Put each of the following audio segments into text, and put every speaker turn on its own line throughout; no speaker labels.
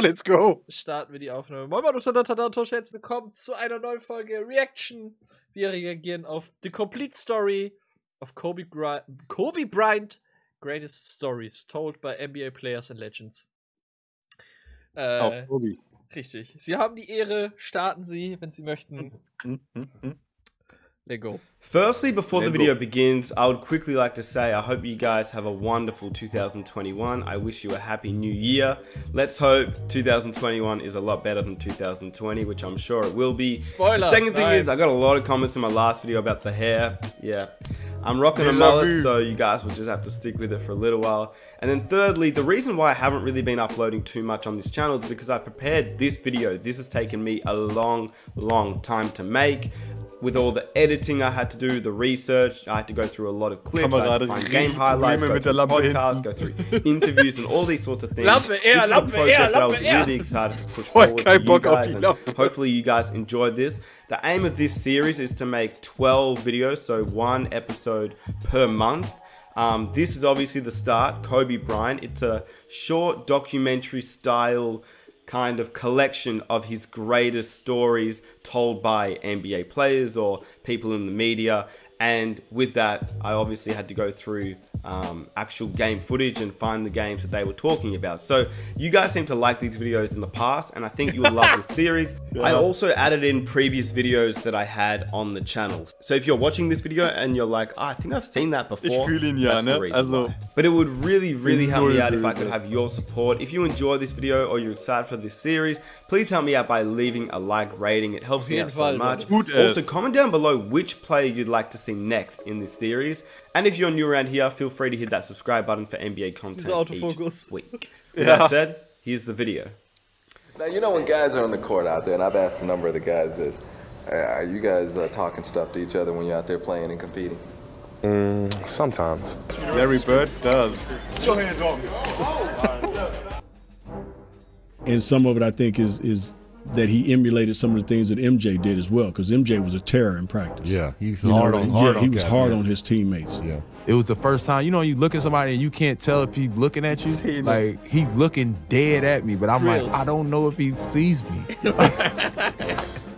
Let's go.
Starten wir die Aufnahme. Moin Moin, herzlich willkommen zu einer neuen Folge Reaction. Wir reagieren auf The Complete Story of Kobe Bryant, Greatest Stories Told by NBA Players and Legends.
Auf Kobe.
Richtig. Sie haben die Ehre, starten Sie, wenn Sie möchten. Let go.
Firstly, before the video begins, I would quickly like to say I hope you guys have a wonderful 2021. I wish you a happy new year. Let's hope 2021 is a lot better than 2020, which I'm sure it will be.
Spoiler!
The second thing is, I got a lot of comments in my last video about the hair. Yeah. I'm rocking a mullet, so you guys will just have to stick with it for a little while. And then thirdly, the reason why I haven't really been uploading too much on this channel is because I prepared this video. This has taken me a long time to make. With all the editing I had to do, the research, I had to go through a lot of clips, I had to find game highlights, go through podcasts, go through interviews and all these sorts of things. This is a project that I was really excited to push forward to you guys, and hopefully you guys enjoyed this. The aim of this series is to make 12 videos, so 1 episode per month. This is obviously the start, Kobe Bryant. It's a short documentary style kind of collection of his greatest stories told by NBA players or people in the media. And with that, I obviously had to go through actual game footage and find the games that they were talking about. So you guys seem to like these videos in the past, and I think you will love this series. I also added in previous videos that I had on the channel. So if you're watching this video and you're like, oh, I think I've seen that before, that's the reason why. But it would really help me out if I could have your support. If you enjoy this video or you're excited for this series, please help me out by leaving a like rating. It helps me out so much. Also, comment down below which player you'd like to see next in this series. And if you're new around here, feel free to hit that subscribe button for NBA content each week. With that said, here's the video.
Now, you know when guys are on the court out there, and I've asked a number of the guys this, are you guys talking stuff to each other when you're out there playing and competing?
Sometimes. Larry Bird does. Put your hands on me.
And some of it, I think, is that he emulated some of the things that MJ did as well, because MJ was a terror in practice.
Yeah, he's hard on
his teammates.
Yeah, it was the first time, you know, you look at somebody and you can't tell if he's looking at you. Like, he looking dead at me, but I'm like, I don't know if he sees me.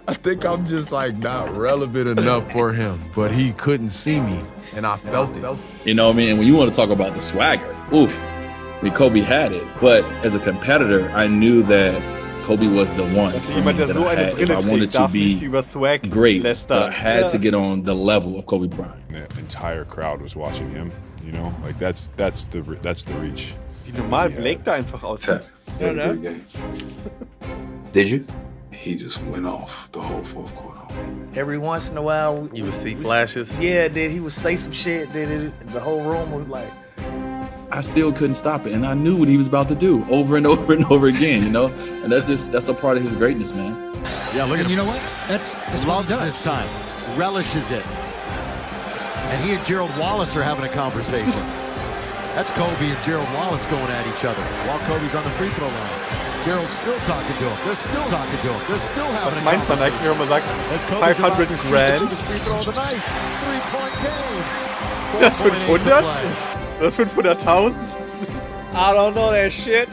I think I'm just like not relevant enough for him, but he couldn't see me, and I felt it.
You know what I mean? And when you want to talk about the swagger, oof, I mean, Kobe had it, but as a competitor, I knew that Kobe was the one.
Jemand, der so eine Brille trägt, darf nicht über Swag lästern.
I had to get on the level of Kobe Bryant.
The entire crowd was watching him, you know, like that's the reach.
Wie normal Blake da einfach aussieht.
Did you? He just went off the whole fourth quarter.
Every once in a while,
you would see flashes.
Yeah, then he would say some shit. Then the whole room was like.
I still couldn't stop it, and I knew what he was about to do over and over and over again, you know? And that's a part of his greatness, man.
Yeah, look at him. You know what? That's loves this time. Relishes it. And he and Gerald Wallace are having a conversation. That's Kobe and Gerald Wallace going at each other while Kobe's on the free throw line. Gerald's still talking to him. They're still talking to him. They're still having a conversation.
Man eigentlich, wenn man sagt, 500 grand. Das 500? Das 500.000?
I don't know that shit.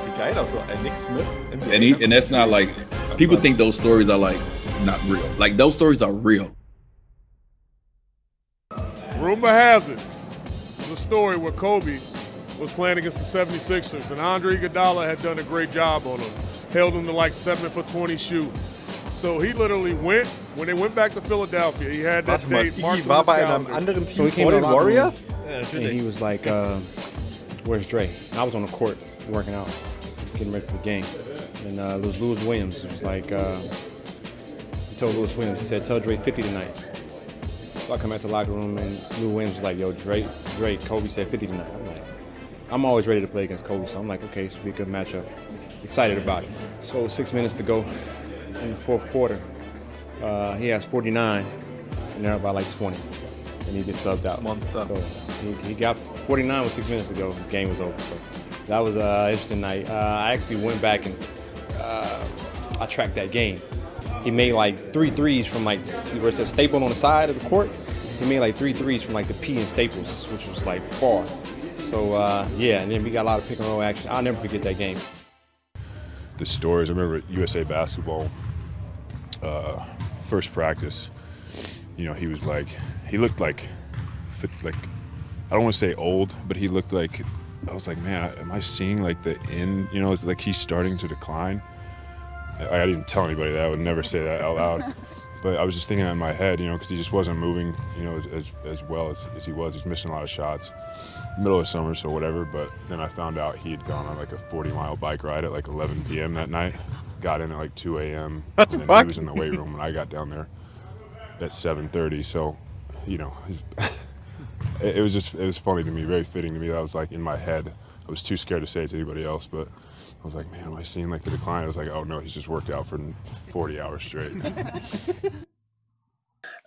Wie geil auch so, Nick Smith.
And that's not like, people think those stories are like, not real. Like, those stories are real.
Rumor has it, there's a story where Kobe was playing against the 76ers, and Andre Iguodala had done a great job on him. Held him to like 7 for 20 shoot. So he literally went, when they went back to Philadelphia, he had that date marked on his calendar.
So he came for the Warriors?
And he was like, where's Dre? And I was on the court working out, getting ready for the game. And it was Lewis Williams. It was like, he told Lewis Williams, he said, tell Dre 50 tonight. So I come out to the locker room and Lou Williams was like, yo, Dre, Kobe said 50 tonight. I'm like, I'm always ready to play against Kobe, so I'm like, okay, this will be a good matchup. Excited about it. So 6 minutes to go in the fourth quarter. He has 49, and they're about like 20, and he gets subbed out.
Monster.
So he got 49 with 6 minutes to go. The game was over. So that was an interesting night. I actually went back and I tracked that game. He made like 3 threes from like where it says Staples on the side of the court. He made like 3 threes from like the P in Staples, which was like far. So So, yeah, and then we got a lot of pick and roll action. I'll never forget that game.
The stories, I remember at USA Basketball, first practice, you know, he looked like, I don't want to say old, but he looked like, I was like, man, am I seeing like the end, you know, it's like he's starting to decline. I didn't tell anybody that, I would never say that out loud. But I was just thinking that in my head, you know, because he just wasn't moving, you know, as well as he was. He's missing a lot of shots. Middle of summer, so whatever. But then I found out he had gone on like a 40-mile bike ride at like 11 p.m. that night. Got in at like 2 a.m. And then he was in the weight room when I got down there at 7:30. So, you know, it was funny to me, very fitting to me. That was like in my head. I was too scared to say it to anybody else, but I was like, man, am I seeing like the decline? I was like, oh no, he's just worked out for 40 hours straight.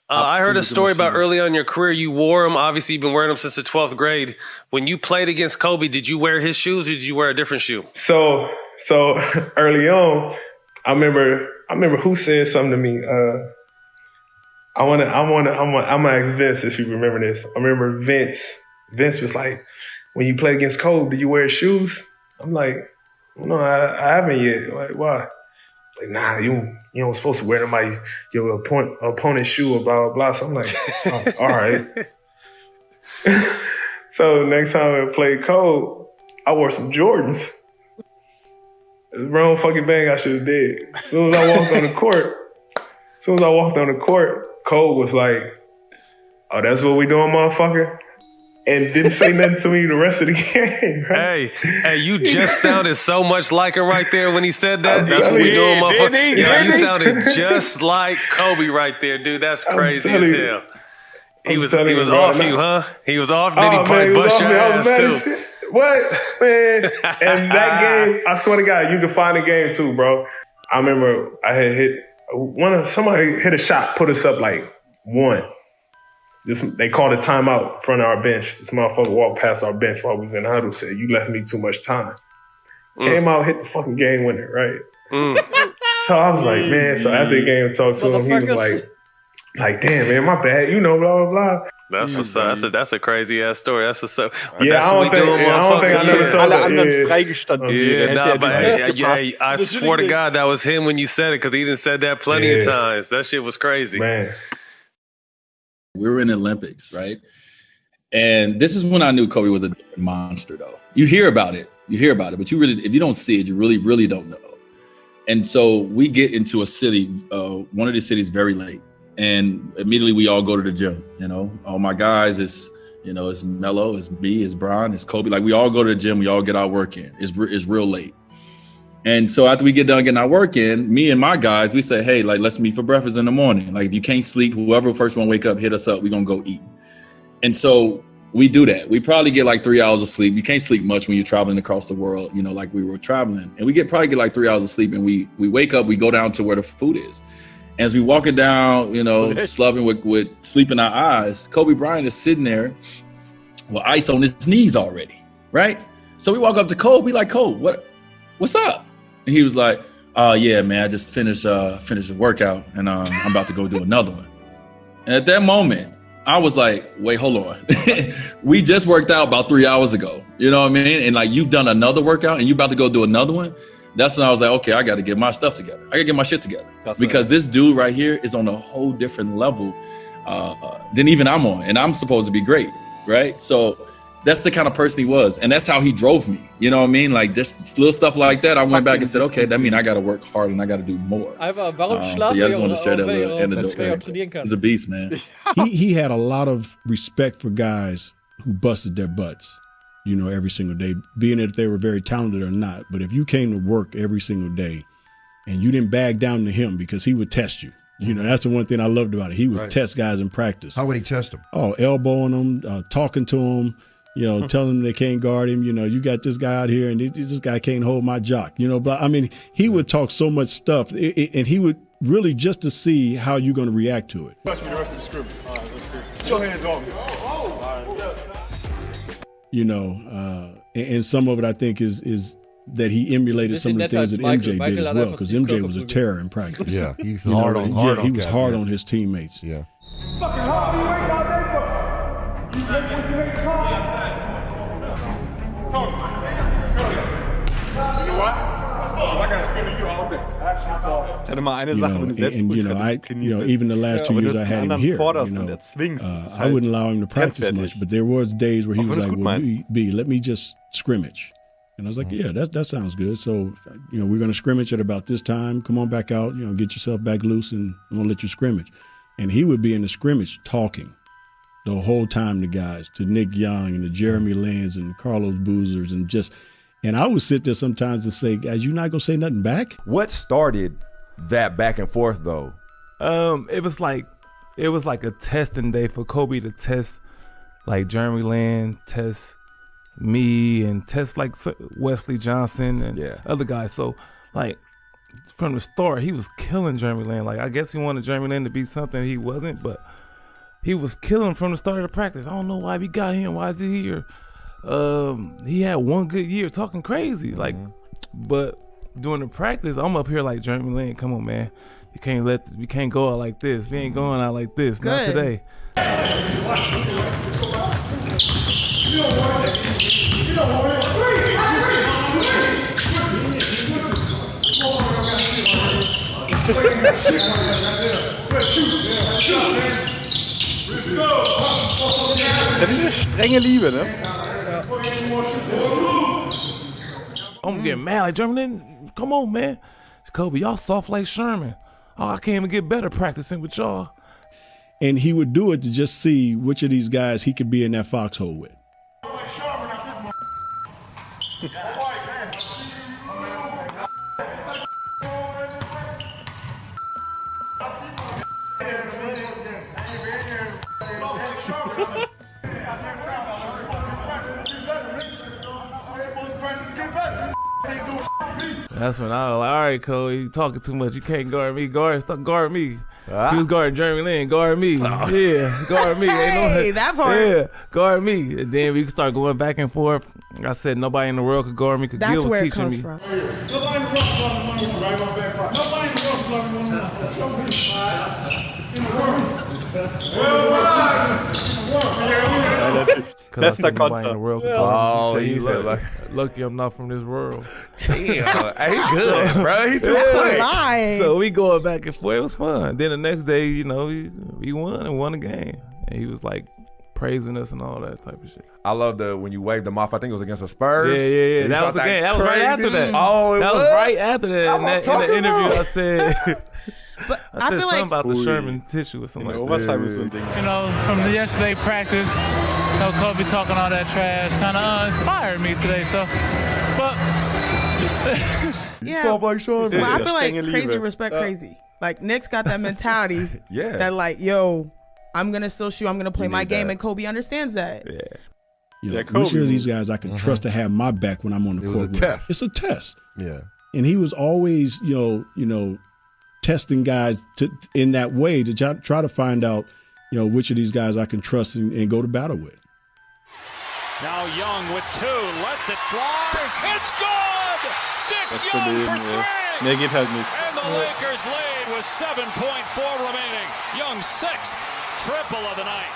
I heard a story about early on in your career, you wore them. Obviously, you've been wearing them since the 12th grade. When you played against Kobe, did you wear his shoes or did you wear a different shoe?
So early on, I remember who said something to me. I'm gonna ask Vince if you remember this. I remember Vince was like, when you play against Kobe, do you wear shoes? I'm like, no, I haven't yet. Like, why? Like, nah, you ain't supposed to wear them your opponent's shoe or blah, blah, blah. So I'm like, oh, all right. So next time I played Kobe, I wore some Jordans. It's the wrong fucking thing I should have did. As soon as I walked on the court, Kobe was like, oh, that's what we doing, motherfucker? And didn't say nothing to me the rest of the game. Right?
Hey, you just sounded so much like him right there when he said that. That's what we doing, motherfucker. Yeah, you sounded just like Kobe right there, dude. That's crazy as hell. He was off you, huh? He was off. Then he probably bust your ass too.
What, man? And that game, I swear to God, you can find the game too, bro. I remember I had hit somebody hit a shot, put us up like 1. They called a timeout in front of our bench. This motherfucker walked past our bench while we was in the huddle, said, you left me too much time. Came out, hit the fucking game winner, right? So I was like, man, so after the game, I talked to him, he was like, damn, man, my bad, you know, blah, blah, blah.
That's what's up. That's a crazy ass story. That's what's up.
Yeah,
that's what we doing, motherfucker.
I never told
Alle anderen freigestanden.
Yeah, I swear to God, that was him when you said it, because he done said that plenty of times. That shit was crazy.
Man.
We were in the Olympics, right? And this is when I knew Kobe was a monster, though. You hear about it, but you really, if you don't see it, you really, really don't know. And so we get into a city, one of the cities very late. And immediately we all go to the gym, you know. All my guys, it's Melo, it's me, it's Brian, it's Kobe. Like, we all go to the gym, we all get our work in. It's real late. And so after we get done getting our work in, me and my guys, we say, hey, like, let's meet for breakfast in the morning. Like, if you can't sleep, whoever first one wake up, hit us up, we're going to go eat. And so we do that. We probably get like 3 hours of sleep. You can't sleep much when you're traveling across the world, you know, like we were traveling. And we probably get like 3 hours of sleep, and we wake up, we go down to where the food is. And as we walking down, you know, slubbing with sleep in our eyes, Kobe Bryant is sitting there with ice on his knees already, right? So we walk up to Kobe, like, Kobe, what's up? And he was like, yeah, man, I just finished a workout, and I'm about to go do another one. And at that moment, I was like, wait, hold on. We just worked out about 3 hours ago. You know what I mean? And like, you've done another workout and you about to go do another one. That's when I was like, okay, I got to get my stuff together. I got to get my shit together. Because this dude right here is on a whole different level than even I'm on. And I'm supposed to be great, right? So that's the kind of person he was. And that's how he drove me. You know what I mean? Like, just little stuff like that. I went back and said, okay, that means I got to work hard and I got to do more.
Warum
so yeah, I just want to share that little anecdote. He's a beast, man.
He had a lot of respect for guys who busted their butts, you know, every single day, being that they were very talented or not. But if you came to work every single day and you didn't bag down to him, because he would test you. You know, that's the one thing I loved about it. He would test guys in practice.
How would he test them?
Oh, elbowing them, talking to them, you know, telling them they can't guard him. You know, you got this guy out here and this guy can't hold my jock. You know, but I mean, he would talk so much stuff, and he would really just to see how you're going to react to it.
Touch me the rest of the scrimmage. All right, let's see. Put your hands on me.
You know, and some of it I think is that he emulated some of the things that MJ did as well, because MJ was a terror in practice.
Yeah, he's hard on hard.
He was hard on his teammates.
Yeah.
Fucking hard, you ain't got that. You make what you ain't called.
Ich hatte mal eine Sache, wenn du selbst
even the last 2 years I had him here,
zwingst,
I wouldn't allow him to practice much, but there was days where he was like, well, B, let me just scrimmage. And I was like, yeah, that sounds good. So, we're going to scrimmage at about this time. Come on back out, get yourself back loose, and I'm going to let you scrimmage. And he would be in the scrimmage talking the whole time to guys, to Nick Young and to Jeremy Lins and Carlos Boozers, and I would sit there sometimes and say, guys, you not going to say nothing back?
What started that back and forth, though?
It was like a testing day for Kobe to test, like Jeremy Lin, test me, and test like Wesley Johnson and other guys. So like from the start, he was killing Jeremy Lin. Like I guess he wanted Jeremy Lin to be something he wasn't, but he was killing from the start of the practice. I don't know why we got him. Why is he here? He had one good year talking crazy, like, but during the practice, I'm up here like Jeremy Lin. Come on, man, we can't go out like this. We ain't going out like this. Good. Not today.
Das ist eine strenge Liebe, ne?
I'm getting mad like Jeremy, come on, man. Kobe, y'all soft like Sherman. Oh, I can't even get better practicing with y'all.
And he would do it to just see which of these guys he could be in that foxhole with.
That's when I was like, all right, Cole, you talking too much. You can't guard me. Guard me. He was guarding Jeremy Lin. Guard me. Oh. Yeah, guard me.
Hey, that part.
Yeah, guard me. And then we start going back and forth. I said nobody in the world could guard me. Cause
that's
Gil was
where it
teaching
comes
me.
from.
Bester Konter.
Oh, he said, like, lucky I'm not from this world.
Damn, he good, bro. He too quick.
So we going back and forth. It was fun. Then the next day, we won a game. And he was like praising us and all that type of shit.
I love when you waved them off. I think it was against the Spurs.
Yeah. That was the game. That was right after that.
Oh,
that was right after that. In the interview, I said.
But
I said
feel
something
like
about the Sherman tissue or something like that.
From the yesterday practice, Kobe talking all that trash kind of inspired me today. So, but
you soft like Sean.
But I feel like crazy respect crazy. Like Nick's got that mentality. That like, yo, I'm gonna still shoot. I'm gonna play my game, and Kobe understands that.
Yeah. Which of these guys I can trust to have my back when I'm on the court?
It was a test.
It's a test.
Yeah.
And he was always, testing guys in that way to try to find out, which of these guys I can trust and go to battle with.
Now Young with two, lets it fly. It's good! Nick Young for three!
Mehr geht halt nicht.
And the Lakers lead with 7.4 remaining. Young sixth, triple of the night.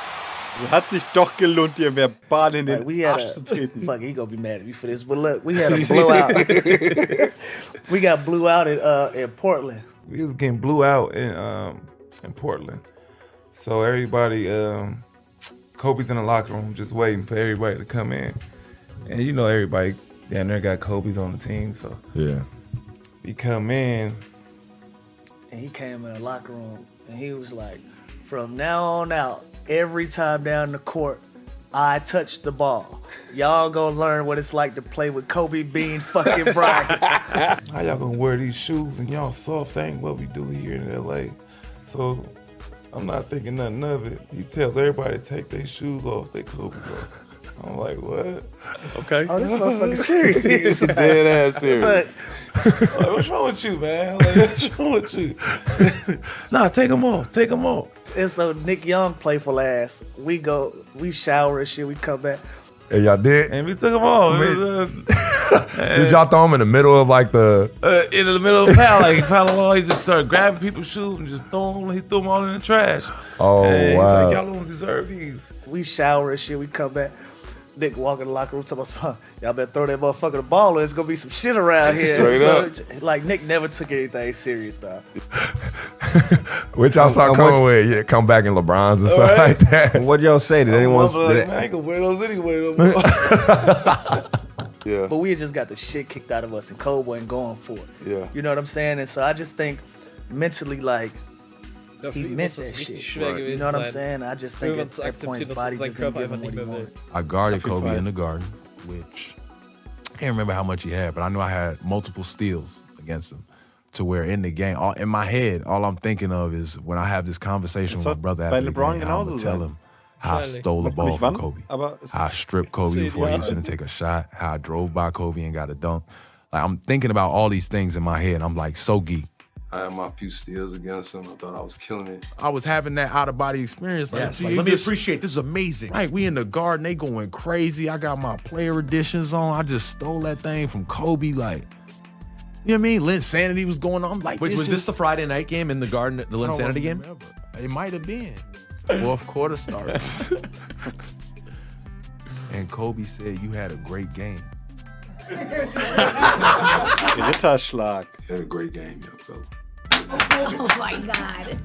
Es hat sich doch gelohnt, dir verbal in den Arsch zu treten.
Fuck, he gonna be mad at me for this. But look, we had a blowout. We got blew out in Portland.
We was getting blew out in Portland. So everybody, Kobe's in the locker room just waiting for everybody to come in. And everybody down there got Kobe's on the team, so we come in.
And he came in the locker room and he was like, from now on out, every time down the court, I touch the ball. Y'all gonna learn what it's like to play with Kobe Bean fucking Bryant.
How y'all gonna wear these shoes and y'all soft? Ain't what we do here in LA. So I'm not thinking nothing of it. He tells everybody to take their shoes off, their Kobe's off. I'm like, what?
Okay.
Oh, this motherfucker serious.
It's dead ass serious.
Like,
what's wrong with you, man? Like, what's wrong with you? Nah, take them off. Take them off.
And so Nick Young playful ass. We shower and shit. We come back.
And y'all did?
And we took them off.
Did y'all throw them in the middle of like the...
in the middle of the foul. Like, foul, he just started grabbing people's shoes and just threw them all in the trash.
Oh,
and
wow.
He's like, y'all don't deserve these.
We shower and shit. We come back. Nick walking in the locker room talking about, y'all better throw that motherfucker the ball or it's going to be some shit around here. So, like, Nick never took anything serious, though.
Which y'all start coming with, yeah, come back in LeBrons and stuff like that.
What y'all say? Did anyone...
Like, man, I ain't going to wear those anyway.
Yeah. But we had just got the shit kicked out of us and Cole wasn't going for it.
Yeah.
You know what I'm saying? And so I just think mentally, like, he meant that shit. You know what I'm saying? I just think at that point, his body just didn't give him what he wanted.
I guarded Kobe in the Garden, which I can't remember how much he had, but I knew I had multiple steals against him. To where in the game, in my head, all I'm thinking of is when I have this conversation with my brother after the game, I'm gonna tell him how I stole the ball from Kobe, how I stripped Kobe before he was gonna take a shot, how I drove by Kobe and got a dunk. Like, I'm thinking about all these things in my head. I'm like so geek.
I had my few steals against him. I thought I was killing it.
I was having that out-of-body experience. Like,
like, let me appreciate, this is amazing.
Right, we in the Garden, they going crazy. I got my player editions on. I just stole that thing from Kobe, like, you know what I mean? Linsanity was going on. I'm like,
was this the Friday night game in the Garden, the Linsanity game?
It might have been. Fourth quarter starts. And Kobe said, you had a great game.
Ritterschlag. You had a great game, young fella.
Oh my God.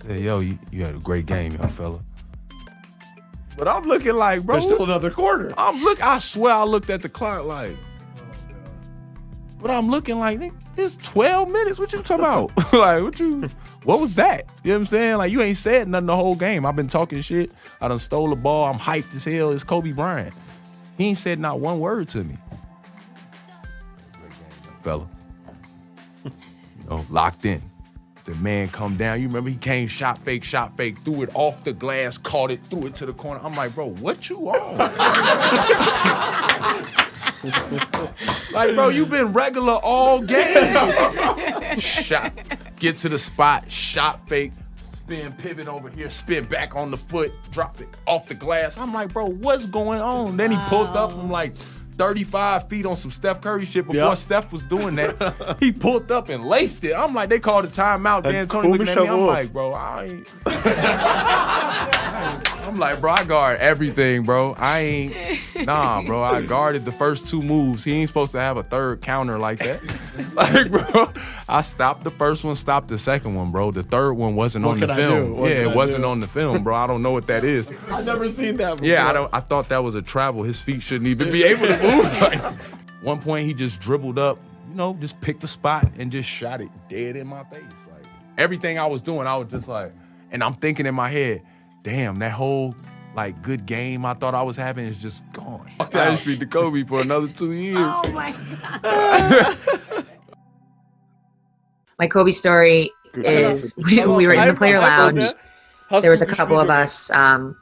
Said, yo, you had a great game, young fella. But I'm looking like, bro.
There's still another quarter.
I swear I looked at the clock like, but I'm looking like, nigga, it's 12 minutes. What you talking about? Like, what was that? You know what I'm saying? Like, you ain't said nothing the whole game. I've been talking shit. I done stole the ball. I'm hyped as hell. It's Kobe Bryant. He ain't said not one word to me. Fella. You know, locked in. The man come down. You remember he came shot fake, threw it off the glass, caught it, threw it to the corner. I'm like, bro, what you on? Like, bro, you been regular all game. Shot, get to the spot, shot fake, spin, pivot over here, spin back on the foot, drop it off the glass. I'm like, bro, what's going on? Then he pulled up from like 35 feet on some Steph Curry shit before Steph was doing that. He pulled up and laced it. I'm like, they called a timeout. Dan Tony looking at me. I'm like, bro, I ain't. I'm like, bro, I guard everything, bro. Nah, bro, I guarded the first two moves. He ain't supposed to have a third counter like that. Like, bro, I stopped the first one, stopped the second one, bro. The third one wasn't on the film. Yeah, it wasn't on the film, bro. I don't know what that is.
I've never seen that before.
Yeah, I thought that was a travel. His feet shouldn't even be able to move. Like, one point he just dribbled up, you know, just picked a spot and just shot it dead in my face. Like, everything I was doing, I was just like, and I'm thinking in my head, damn, that whole like good game I thought I was having is just gone. I just beat the Kobe for another 2 years.
Oh my God. My Kobe story is we were in the player lounge. There was a couple of us who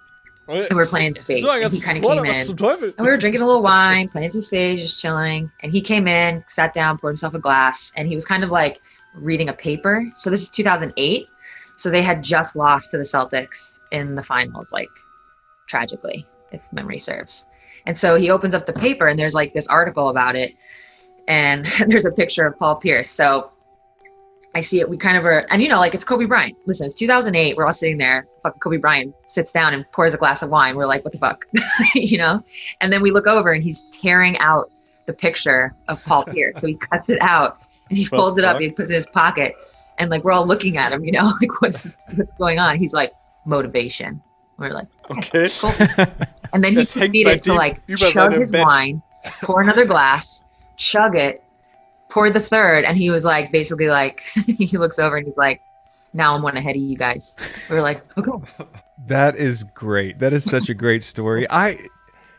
were playing spades. And he kind of came in. And we were drinking a little wine, playing some spades, just chilling. And he came in, sat down, poured himself a glass, and he was kind of like reading a paper. So this is 2008. So they had just lost to the Celtics in the finals, like tragically, if memory serves. And so he opens up the paper and there's like this article about it. And there's a picture of Paul Pierce. So I see it, we kind of are, and you know, like it's Kobe Bryant. Listen, it's 2008, we're all sitting there, fucking Kobe Bryant sits down and pours a glass of wine. We're like, what the fuck, you know? And then we look over and he's tearing out the picture of Paul Pierce. So he cuts it out and he folds it up, he puts it in his pocket. And like, we're all looking at him, you know, like what's going on? He's like, motivation. We're like, okay, cool. And then he proceeded to like chug his wine, pour another glass, chug it, poured the third, and he was like, basically like, he looks over and he's like, now I'm one ahead of you guys. We were like, okay.
That is great. That is such a great story.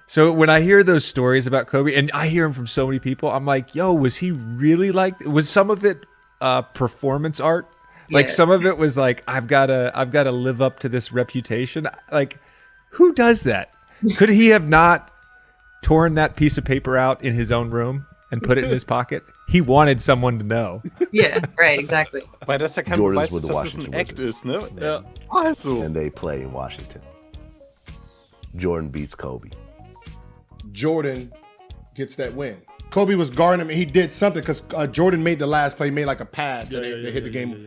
So when I hear those stories about Kobe, and I hear them from so many people, I'm like, yo, was he really like, was some of it performance art? Like some of it was like, I've got to live up to this reputation. Like, who does that? Could he have not torn that piece of paper out in his own room and put it in his pocket? He wanted someone to know.
Yeah, right, exactly.
Weil das ja kein Beweis ist, dass es ein Act ist, ne?
Ja.
Also.
And they play in Washington. Jordan beats Kobe.
Jordan gets that win. Kobe was guarding him and he did something because Jordan made the last play, made like a pass, and they hit the game.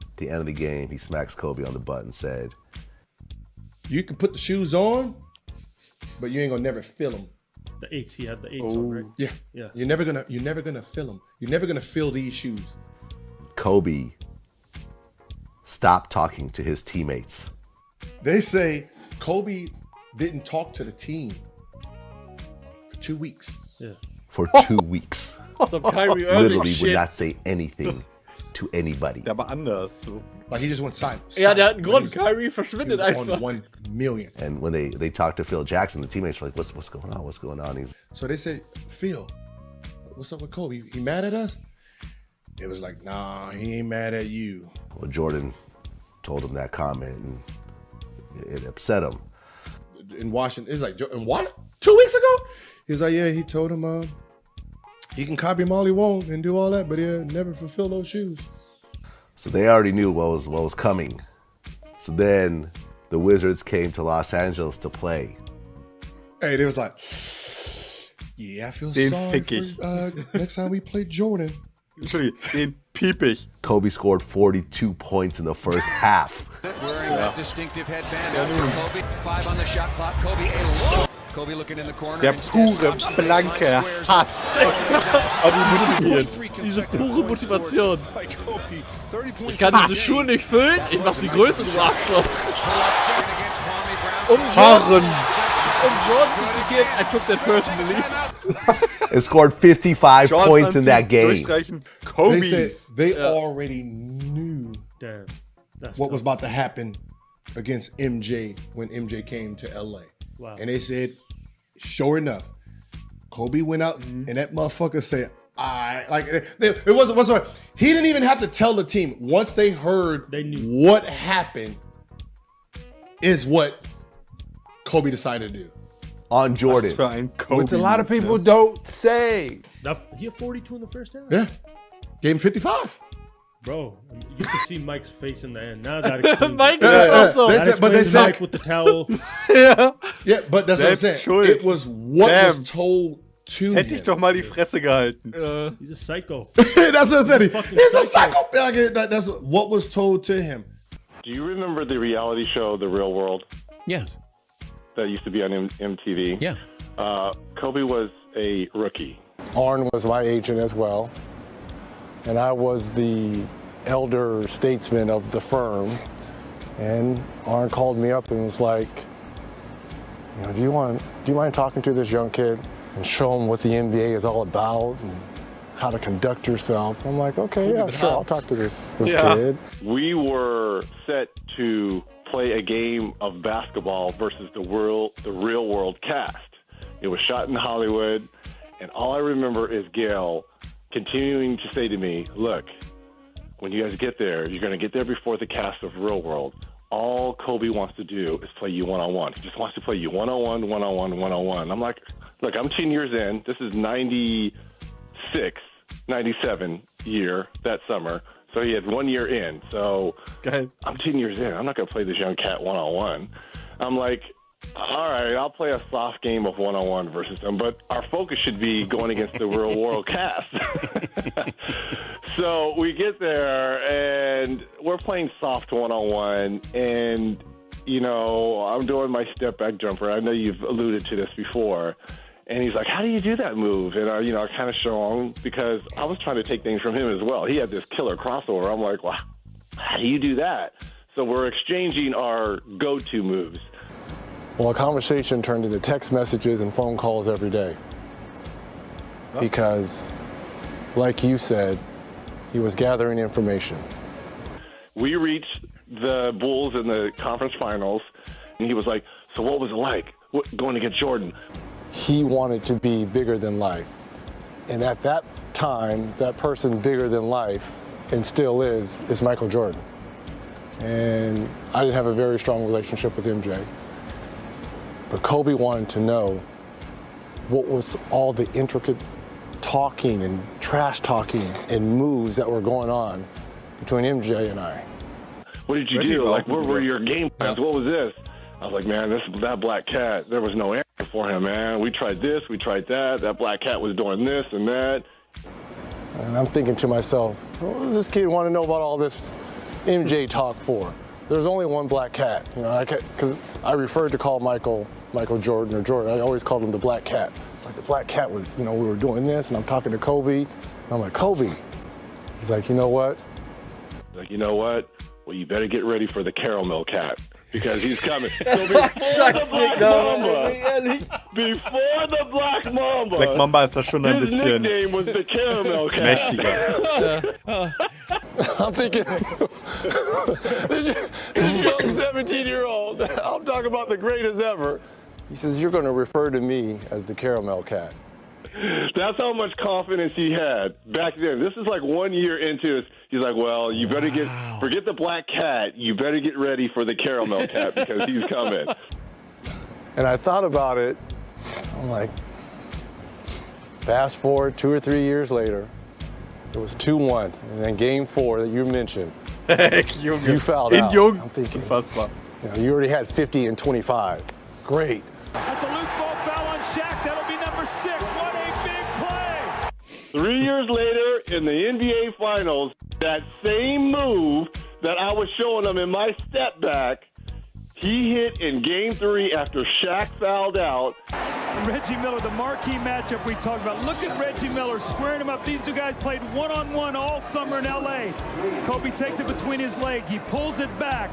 At the end of the game, he smacks Kobe on the butt and said,
"You can put the shoes on, but you ain't gonna never feel them.
The 8s, he had the 8s on, right?
Yeah.
Yeah.
You're never gonna feel them. You're never gonna feel these shoes.
Kobe stopped talking to his teammates.
They say Kobe didn't talk to the team for 2 weeks.
Yeah.
For 2 weeks.
Some Kyrie Irving
Literally
shit.
would not say anything to anybody.
Der war anders. So.
Like he just went silent.
Ja, der hat einen Grund. Kyrie verschwindet
On
einfach.
1 million.
And when they talked to Phil Jackson, the teammates were like, what's going on? What's going on?
So they said, Phil, what's up with Kobe? He mad at us? It was like, nah, he ain't mad at you.
Well, Jordan told him that comment, and it upset him.
In Washington, it's like, in what? 2 weeks ago? He's like, yeah, he told him he can copy him all he wants and do all that, but he'll never fulfill those shoes.
So they already knew what was coming. So then the Wizards came to Los Angeles to play.
Hey, they was like, yeah, I feel
Den
sorry
fick ich.
for next time we play Jordan.
Entschuldigung, den piep ich.
Kobe scored 42 points in the first half.
Wearing that distinctive headband after Kobe. 5 on the shot clock. Kobe a low. Kobe looking in the corner.
Der pure, blanke Hass.
Diese pure Motivation. Ich kann diese Schuhe nicht füllen, ich mach sie größer, du Arschloch. Jordan zu zitieren, I took that personally.
It scored 55 points in that game.
They said they already knew what was about to happen against MJ when MJ came to LA.
Wow.
And they said, sure enough, Kobe went out and that motherfucker said, it wasn't. He didn't even have to tell the team. Once they heard what happened, is what Kobe decided to do.
On Jordan.
Was für ein Kobe.
Which a lot of people don't say.
He had 42 in the first half?
Yeah. Gave him 55.
Bro, you can see Mike's face in the end. Now that explains
Mike
it.
also. But they said
Mike with the towel.
Yeah, but that's what I'm saying.
Schuld.
It was what was told to
Hätte
him.
ich doch mal die Fresse gehalten.
He's a psycho.
That's what I said. He's a psycho. That's what was told to him.
Do you remember the reality show, The Real World?
Yes.
That used to be on MTV?
Yeah.
Kobe was a rookie.
Arn was my agent as well, and I was the elder statesman of the firm. And Arn called me up and was like, you know, do you mind talking to this young kid and show him what the NBA is all about and how to conduct yourself? I'm like, okay, yeah, sure, I'll talk to this kid.
We were set to play a game of basketball versus the real world cast. It was shot in Hollywood, and all I remember is Gail continuing to say to me, look, when you guys get there, you're going to get there before the cast of Real World. All Kobe wants to do is play you one-on-one. He just wants to play you one-on-one, one-on-one, one-on-one. I'm like, look, I'm 10 years in. This is 96, 97 year, that summer. So he had 1 year in. So I'm 10 years in. I'm not going to play this young cat one-on-one. I'm like, all right, I'll play a soft game of one-on-one versus him, but our focus should be going against the real world cast. So we get there, and we're playing soft one-on-one, and, you know, I'm doing my step-back jumper. I know you've alluded to this before. And he's like, how do you do that move? And, I kind of show him because I was trying to take things from him as well. He had this killer crossover. I'm like, wow, how do you do that? So we're exchanging our go-to moves.
Well, a conversation turned into text messages and phone calls every day. Because, like you said, he was gathering information.
We reached the Bulls in the conference finals, and he was like, so what was it like going against Jordan?
He wanted to be bigger than life. And at that time, that person bigger than life, and still is Michael Jordan. And I didn't have a very strong relationship with MJ. But Kobe wanted to know what was all the intricate talking and trash talking and moves that were going on between MJ and I.
What did you do? Like, what were your game plans? What was this? I was like, man, that black cat, there was no answer for him, man. We tried this, we tried that. That black cat was doing this and that.
And I'm thinking to myself, what does this kid want to know about all this MJ talk for? There's only one black cat, because I referred to call Michael Michael Jordan or Jordan. I always called him the Black Cat. It's like the Black Cat was, you know, we were doing this and I'm talking to Kobe. And I'm like, Kobe. He's like, you know what?
Like, you know what? Well, you better get ready for the caramel cat because he's coming. Before the Black Mamba.
Black Mamba ist da schon ein
His
bisschen
nickname was the caramel cat.
mächtiger.
I'm thinking, this young 17-year-old, I'm talking about the greatest ever. He says, you're going to refer to me as the caramel cat.
That's how much confidence he had back then. This is like 1 year into it. He's like, well, you better forget the Black Cat. You better get ready for the caramel cat because he's coming.
And I thought about it. I'm like, fast forward 2 or 3 years later, it was 2-1. And then game 4 that you mentioned, you fouled out. I'm thinking, you know, you already had 50 and 25. Great.
That's a loose ball foul on Shaq. That'll be number 6. What a big play.
3 years later in the NBA Finals, that same move that I was showing them in my step back, he hit in Game 3 after Shaq fouled out.
Reggie Miller, the marquee matchup we talked about. Look at Reggie Miller squaring him up. These two guys played one-on-one all summer in L.A. Kobe takes it between his legs. He pulls it back,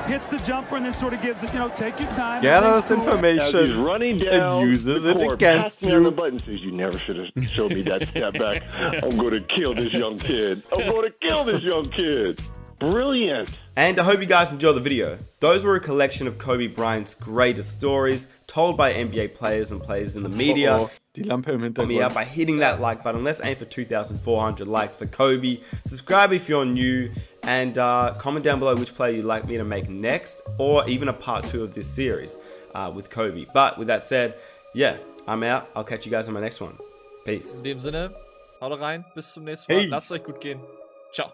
hits the jumper, and then sort of gives it, you know, take your time.
Gathers information
He's running down
and uses it
court,
against
on the
you.
button, says, you never should have showed me that step back. I'm going to kill this young kid. I'm going to kill this young kid. Brilliant.
And I hope you guys enjoyed the video. Those were a collection of Kobe Bryant's greatest stories told by NBA players and players in the media.
Die Lampe im
Help me out by hitting that like button. Let's aim for 2,400 likes for Kobe. Subscribe if you're new, and comment down below which player you'd like me to make next, or even a part 2 of this series with Kobe. But with that said, yeah, I'm out. I'll catch you guys on my next one. Peace.
In dem Sinne, haut rein, bis zum nächsten Mal. Lasst es euch gut gehen. Ciao.